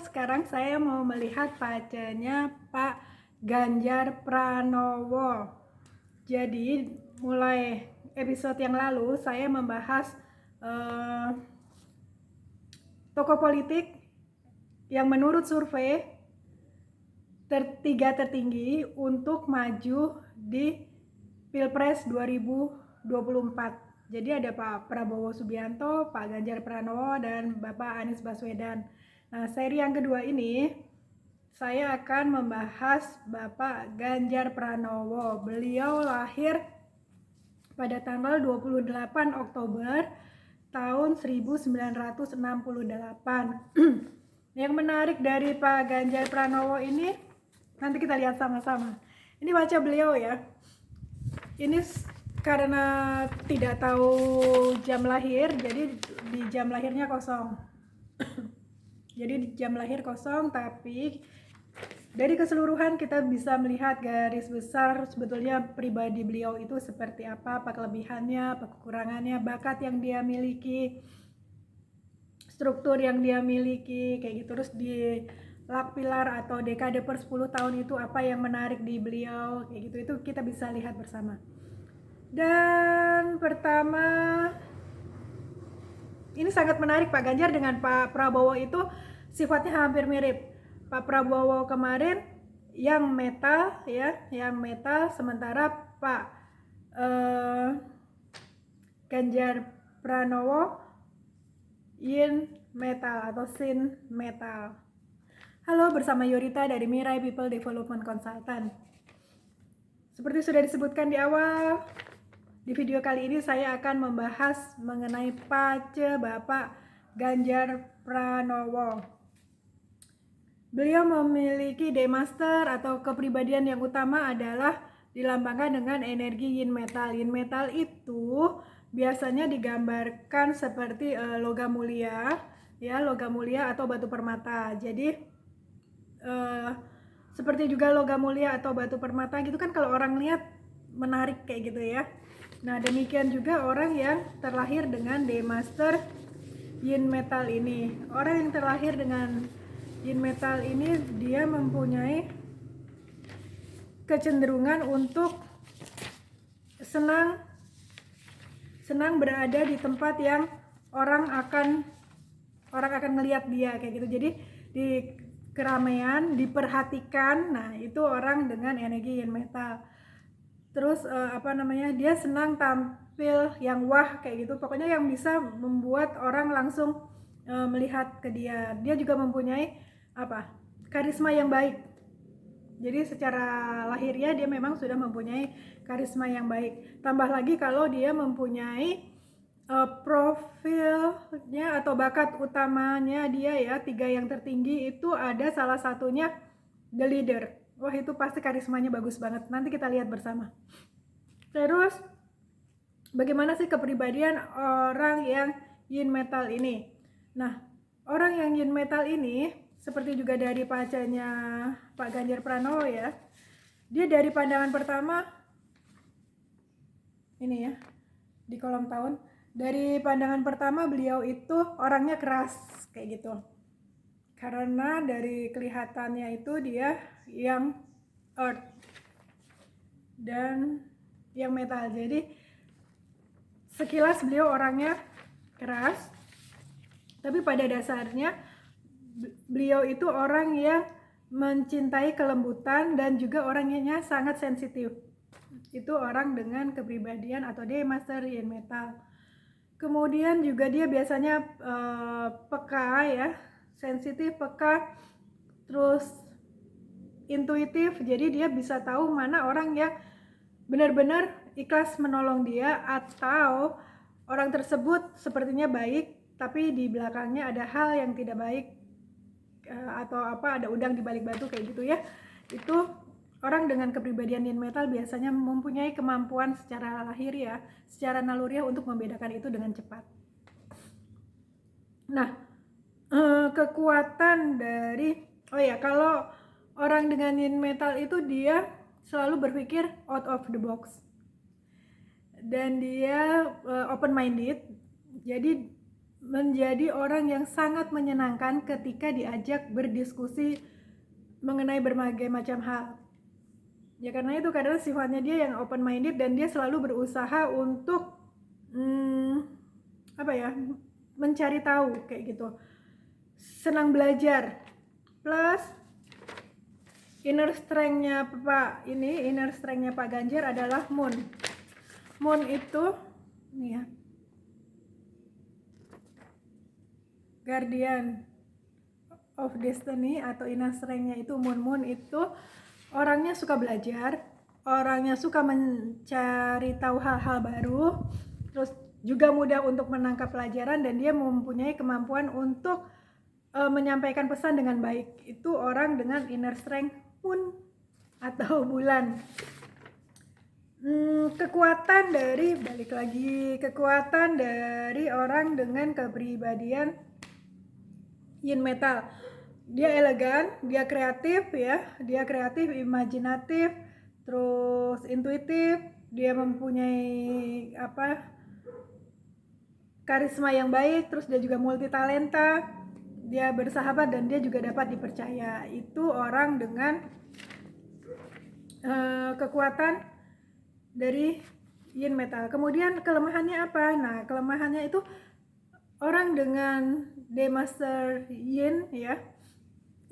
sekarang saya mau melihat pacanya Pak Ganjar Pranowo. Jadi mulai episode yang lalu saya membahas tokoh politik yang menurut survei tiga tertinggi untuk maju di Pilpres 2024. Jadi ada Pak Prabowo Subianto, Pak Ganjar Pranowo, dan Bapak Anies Baswedan. Nah, seri yang kedua ini saya akan membahas Bapak Ganjar Pranowo. Beliau lahir pada tanggal 28 Oktober tahun 1968. Yang menarik dari Pak Ganjar Pranowo ini, nanti kita lihat sama-sama. Ini baca beliau ya. Ini karena tidak tahu jam lahir, jadi di jam lahirnya kosong. Jadi di jam lahir kosong, tapi dari keseluruhan kita bisa melihat garis besar sebetulnya pribadi beliau itu seperti apa kelebihannya, apa kekurangannya, bakat yang dia miliki, struktur yang dia miliki, kayak gitu. Terus di pilar atau dekade per 10 tahun itu apa yang menarik di beliau, kayak gitu. Itu kita bisa lihat bersama. Dan pertama, ini sangat menarik, Pak Ganjar dengan Pak Prabowo itu sifatnya hampir mirip. Pak Prabowo kemarin yang metal ya, yang metal, sementara Pak Ganjar Pranowo yin metal atau sin metal. Halo, bersama Yorita dari Mirai People Development Consultant. Seperti sudah disebutkan di awal, di video kali ini saya akan membahas mengenai pace Bapak Ganjar Pranowo. Beliau memiliki D-Master atau kepribadian yang utama adalah dilambangkan dengan energi yin metal. Yin metal itu biasanya digambarkan seperti logam mulia, ya, logam mulia atau batu permata. Jadi seperti juga logam mulia atau batu permata gitu kan, kalau orang lihat menarik kayak gitu ya. Nah, demikian juga orang yang terlahir dengan D-Master yin metal ini. Orang yang terlahir dengan yin metal ini dia mempunyai kecenderungan untuk senang berada di tempat yang orang akan ngelihat dia kayak gitu. Jadi di keramaian, diperhatikan. Nah, itu orang dengan energi yin metal. Terus dia senang tampil yang wah kayak gitu, pokoknya yang bisa membuat orang langsung melihat ke dia. Dia juga mempunyai karisma yang baik. Jadi secara lahirnya dia memang sudah mempunyai karisma yang baik. Tambah lagi kalau dia mempunyai profilnya atau bakat utamanya dia ya, 3 yang tertinggi itu ada salah satunya the leader. Wah, itu pasti karismanya bagus banget. Nanti kita lihat bersama. Terus bagaimana sih kepribadian orang yang yin metal ini? Nah, orang yang yin metal ini seperti juga dari pacanya Pak Ganjar Pranowo ya. Dia dari pandangan pertama ini ya, di kolom tahun. Dari pandangan pertama beliau itu orangnya keras kayak gitu. Karena dari kelihatannya itu dia yang earth dan yang metal. Jadi sekilas beliau orangnya keras, tapi pada dasarnya beliau itu orang yang mencintai kelembutan dan juga orangnya sangat sensitif. Itu orang dengan kepribadian atau D-Master yin metal. Kemudian juga dia biasanya peka ya, sensitif, peka, terus intuitif. Jadi dia bisa tahu mana orang yang benar-benar ikhlas menolong dia atau orang tersebut sepertinya baik tapi di belakangnya ada hal yang tidak baik, atau ada udang di balik batu kayak gitu ya. Itu orang dengan kepribadian yin metal biasanya mempunyai kemampuan secara lahir ya, secara naluriah untuk membedakan itu dengan cepat. Nah, kekuatan dari kalau orang dengan yin metal itu dia selalu berpikir out of the box dan dia open minded. Jadi menjadi orang yang sangat menyenangkan ketika diajak berdiskusi mengenai berbagai macam hal. Ya karena itu kadang sifatnya dia yang open minded dan dia selalu berusaha untuk mencari tahu kayak gitu. Senang belajar. Plus inner strength-nya Pak Ganjar adalah Moon. Moon itu nih ya, Guardian of Destiny atau inner strength-nya itu Moon. Moon itu orangnya suka belajar, orangnya suka mencari tahu hal-hal baru, terus juga mudah untuk menangkap pelajaran dan dia mempunyai kemampuan untuk menyampaikan pesan dengan baik. Itu orang dengan inner strength Moon atau bulan. Kekuatan dari orang dengan kepribadian yin metal. Dia elegan, dia kreatif ya, imajinatif, terus intuitif, dia mempunyai karisma yang baik, terus dia juga multi talenta, dia bersahabat dan dia juga dapat dipercaya. Itu orang dengan kekuatan dari yin metal. Kemudian kelemahannya apa? Nah, kelemahannya itu orang dengan Demaster yin ya,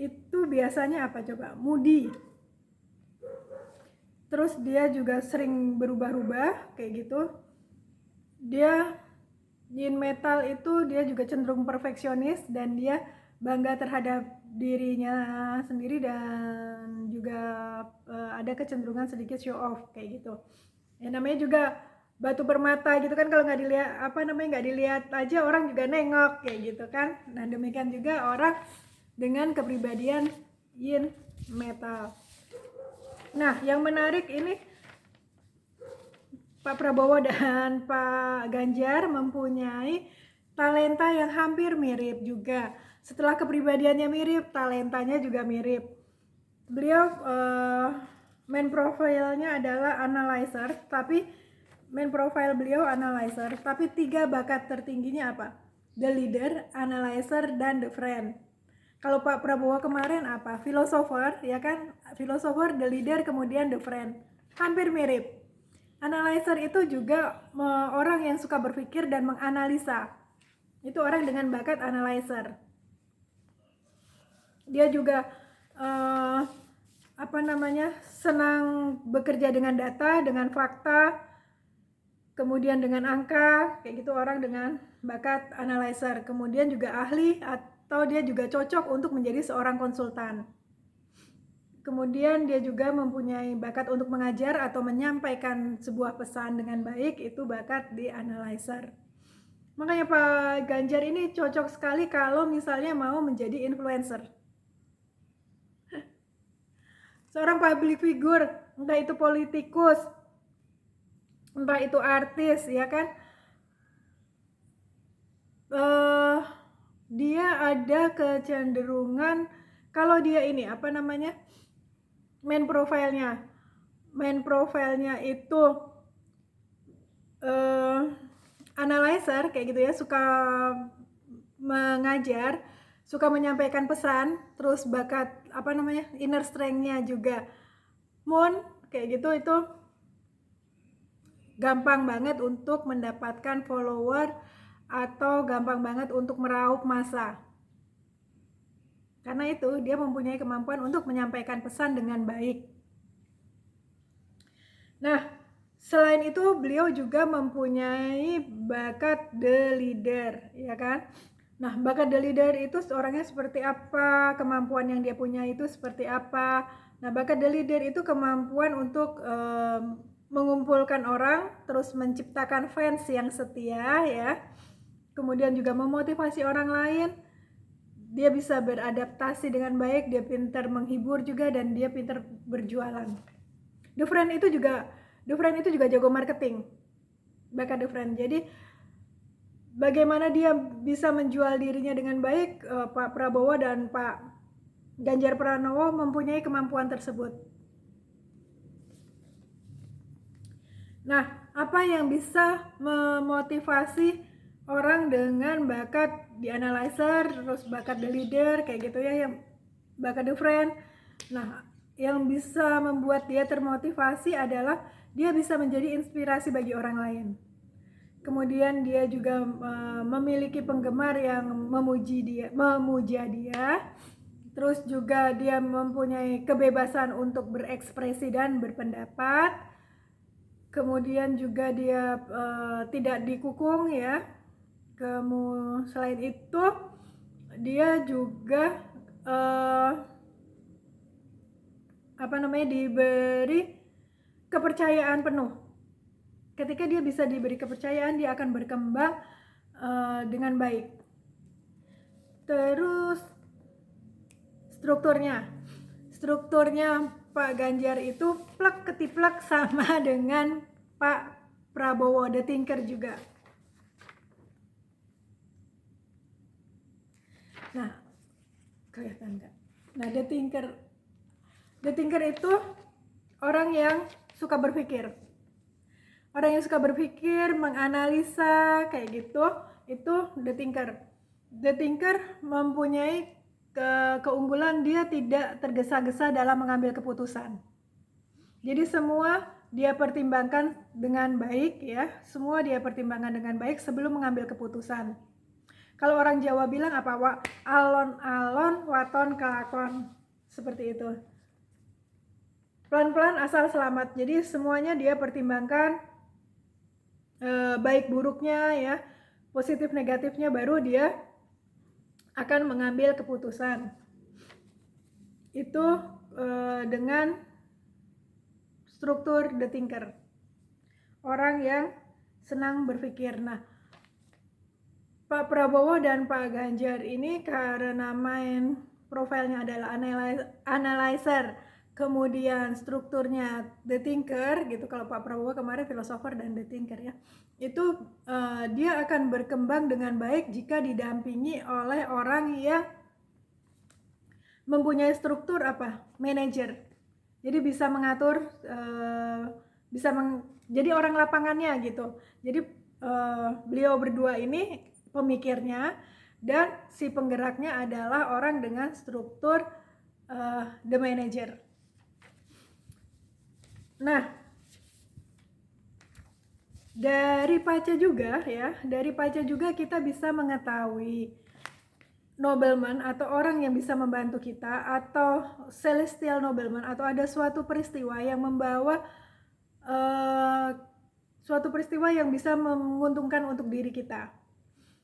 itu biasanya apa coba? Moody. Terus dia juga sering berubah-ubah kayak gitu. Dia yin metal itu dia juga cenderung perfeksionis dan dia bangga terhadap dirinya sendiri dan juga ada kecenderungan sedikit show off kayak gitu. Ya namanya juga batu permata gitu kan, kalau nggak dilihat aja orang juga nengok kayak gitu kan. Nah demikian juga orang dengan kepribadian yin metal. Nah yang menarik ini Pak Prabowo dan Pak Ganjar mempunyai talenta yang hampir mirip juga. Setelah kepribadiannya mirip, talentanya juga mirip. Beliau main profile-nya adalah analyzer, tapi tiga bakat tertingginya apa? The leader, analyzer, dan the friend. Kalau Pak Prabowo kemarin apa? Philosopher, ya kan? Philosopher, the leader, kemudian the friend. Hampir mirip. Analyzer itu juga orang yang suka berpikir dan menganalisa. Itu orang dengan bakat analyzer. Dia juga senang bekerja dengan data, dengan fakta, kemudian dengan angka, kayak gitu orang dengan bakat analyzer. Kemudian juga ahli atau dia juga cocok untuk menjadi seorang konsultan. Kemudian dia juga mempunyai bakat untuk mengajar atau menyampaikan sebuah pesan dengan baik, itu bakat di analyzer. Makanya Pak Ganjar ini cocok sekali kalau misalnya mau menjadi influencer. Seorang public figure, entah itu politikus, entah itu artis, ya kan? Dia ada kecenderungan kalau dia ini main profilnya itu analyzer kayak gitu ya, suka mengajar, suka menyampaikan pesan, terus bakat inner strength-nya juga Moon kayak gitu, itu gampang banget untuk mendapatkan follower atau gampang banget untuk meraup massa. Karena itu dia mempunyai kemampuan untuk menyampaikan pesan dengan baik. Nah, selain itu beliau juga mempunyai bakat the leader, ya kan? Nah, bakat the leader itu orangnya seperti apa, kemampuan yang dia punya itu seperti apa. Nah, bakat the leader itu kemampuan untuk mengumpulkan orang, terus menciptakan fans yang setia ya. Kemudian juga memotivasi orang lain. Dia bisa beradaptasi dengan baik, dia pintar menghibur juga, dan dia pintar berjualan. The friend itu juga jago marketing. Bakat the friend. Jadi bagaimana dia bisa menjual dirinya dengan baik, Pak Prabowo dan Pak Ganjar Pranowo mempunyai kemampuan tersebut. Nah, apa yang bisa memotivasi orang dengan bakat di analyzer, terus bakat the leader kayak gitu ya, yang bakat the friend. Nah, yang bisa membuat dia termotivasi adalah dia bisa menjadi inspirasi bagi orang lain. Kemudian dia juga memiliki penggemar yang memuja dia. Terus juga dia mempunyai kebebasan untuk berekspresi dan berpendapat. Kemudian juga dia tidak dikukung ya. Selain itu dia juga diberi kepercayaan penuh. Ketika dia bisa diberi kepercayaan, dia akan berkembang dengan baik. Terus strukturnya Pak Ganjar itu plek ketiplek sama dengan Pak Prabowo, The Thinker juga. Nah, kelihatan nggak? Nah, The Thinker itu orang yang suka berpikir. Orang yang suka berpikir, menganalisa kayak gitu, itu The Thinker. The Thinker mempunyai keunggulan dia tidak tergesa-gesa dalam mengambil keputusan. Jadi semua dia pertimbangkan dengan baik ya, semua dia pertimbangkan dengan baik sebelum mengambil keputusan. Kalau orang Jawa bilang apa? Alon-alon waton kelakon, seperti itu. Pelan-pelan asal selamat. Jadi semuanya dia pertimbangkan, baik buruknya ya, positif negatifnya, baru dia akan mengambil keputusan. Itu dengan struktur The Thinker, orang yang senang berpikir. Nah, Pak Prabowo dan Pak Ganjar ini karena main profilnya adalah analyzer, kemudian strukturnya The Thinker gitu. Kalau Pak Prabowo kemarin filosofer dan The Thinker ya, itu dia akan berkembang dengan baik jika didampingi oleh orang yang mempunyai struktur manajer. Jadi bisa mengatur, jadi orang lapangannya gitu. Jadi beliau berdua ini pemikirnya, dan si penggeraknya adalah orang dengan struktur the manager. Nah, dari Paca juga kita bisa mengetahui nobleman atau orang yang bisa membantu kita, atau celestial nobleman, atau ada suatu peristiwa yang membawa suatu peristiwa yang bisa menguntungkan untuk diri kita.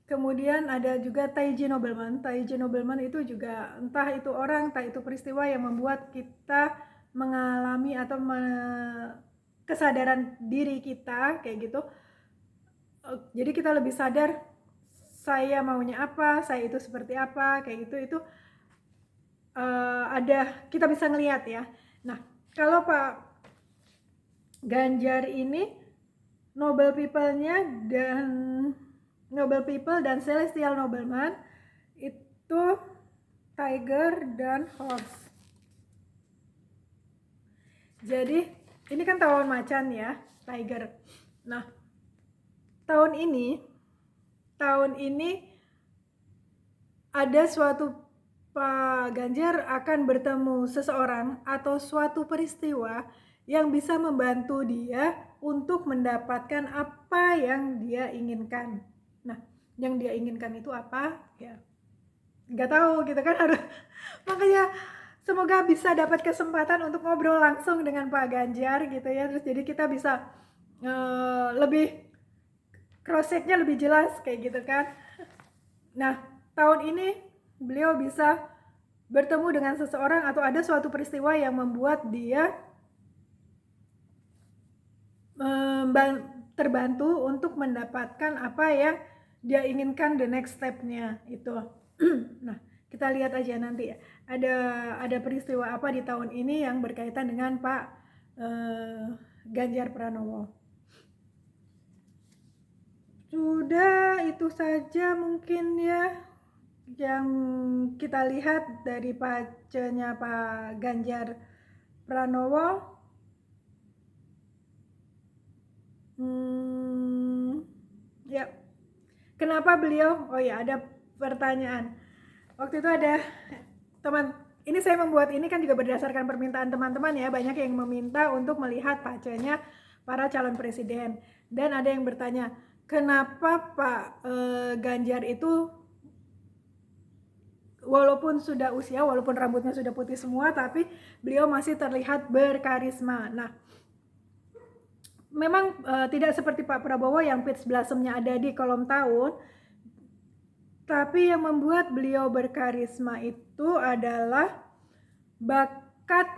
Kemudian ada juga Taiji Nobleman. Taiji Nobleman itu juga entah itu orang, entah itu peristiwa yang membuat kita mengalami atau kesadaran diri kita kayak gitu. Jadi kita lebih sadar saya maunya apa, saya itu seperti apa, kayak gitu. Itu ada, kita bisa ngelihat ya. Nah, kalau Pak Ganjar ini Noble People dan Celestial Nobleman itu Tiger dan Horse. Jadi ini kan tahun macan ya, Tiger. Nah, tahun ini ada suatu Pak Ganjar akan bertemu seseorang atau suatu peristiwa yang bisa membantu dia untuk mendapatkan apa yang dia inginkan. Nah, yang dia inginkan itu apa? Ya, nggak tahu gitu kan, harus makanya semoga bisa dapat kesempatan untuk ngobrol langsung dengan Pak Ganjar gitu ya. Terus jadi kita bisa lebih cross-check-nya lebih jelas kayak gitu kan. Nah, tahun ini beliau bisa bertemu dengan seseorang atau ada suatu peristiwa yang membuat dia terbantu untuk mendapatkan apa yang dia inginkan, the next step-nya itu. Nah, kita lihat aja nanti ya. Ada peristiwa apa di tahun ini yang berkaitan dengan Pak Ganjar Pranowo. Sudah itu saja mungkin ya yang kita lihat dari pacenya Pak Ganjar Pranowo. Ya, Kenapa beliau? Oh ya, ada pertanyaan. Waktu itu ada ini saya membuat ini kan juga berdasarkan permintaan teman-teman ya. Banyak yang meminta untuk melihat pacenya para calon presiden. Dan ada yang bertanya, kenapa Pak Ganjar itu walaupun sudah usia, walaupun rambutnya sudah putih semua, tapi beliau masih terlihat berkarisma. Nah, memang tidak seperti Pak Prabowo yang peach blossomnya ada di kolom tahun, tapi yang membuat beliau berkarisma itu adalah bakat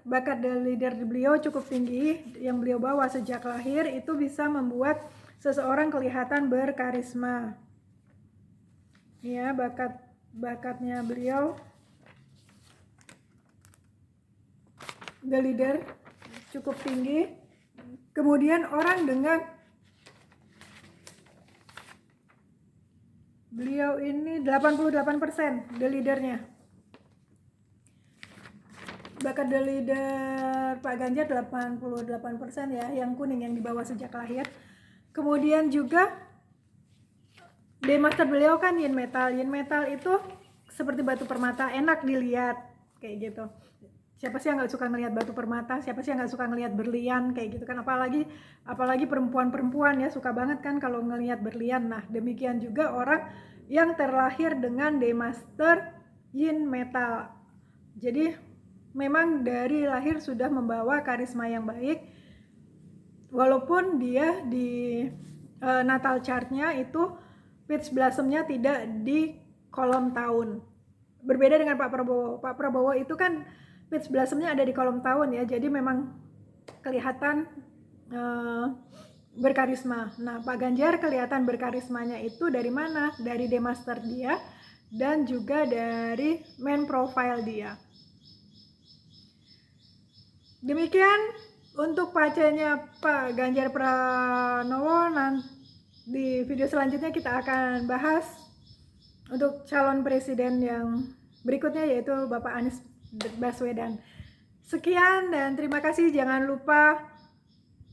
bakat the leader beliau cukup tinggi yang beliau bawa sejak lahir, itu bisa membuat seseorang kelihatan berkarisma. Ya, bakatnya beliau the leader cukup tinggi. Kemudian orang dengan beliau ini 88% the leadernya. Bakat the leader Pak Ganjar 88% ya, yang kuning yang dibawa sejak lahir. Kemudian juga Demaster beliau kan yin metal. Yin metal itu seperti batu permata, enak dilihat kayak gitu. Siapa sih yang nggak suka ngelihat batu permata? Siapa sih yang nggak suka ngelihat berlian kayak gitu kan? Apalagi perempuan-perempuan ya, suka banget kan kalau ngelihat berlian. Nah, demikian juga orang yang terlahir dengan Demaster yin metal. Jadi memang dari lahir sudah membawa karisma yang baik, walaupun dia di natal chartnya itu peach blossomnya tidak di kolom tahun. Berbeda dengan Pak Prabowo. Pak Prabowo itu kan peach blossomnya ada di kolom tahun ya, jadi memang kelihatan berkarisma. Nah, Pak Ganjar kelihatan berkarismanya itu dari mana? Dari Demaster dia dan juga dari main profile dia. Demikian untuk pacenya Pak Ganjar Pranowo. Di video selanjutnya kita akan bahas untuk calon presiden yang berikutnya, yaitu Bapak Anies Baswedan. Sekian dan terima kasih. Jangan lupa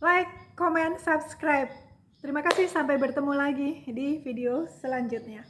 like, comment, subscribe. Terima kasih, sampai bertemu lagi di video selanjutnya.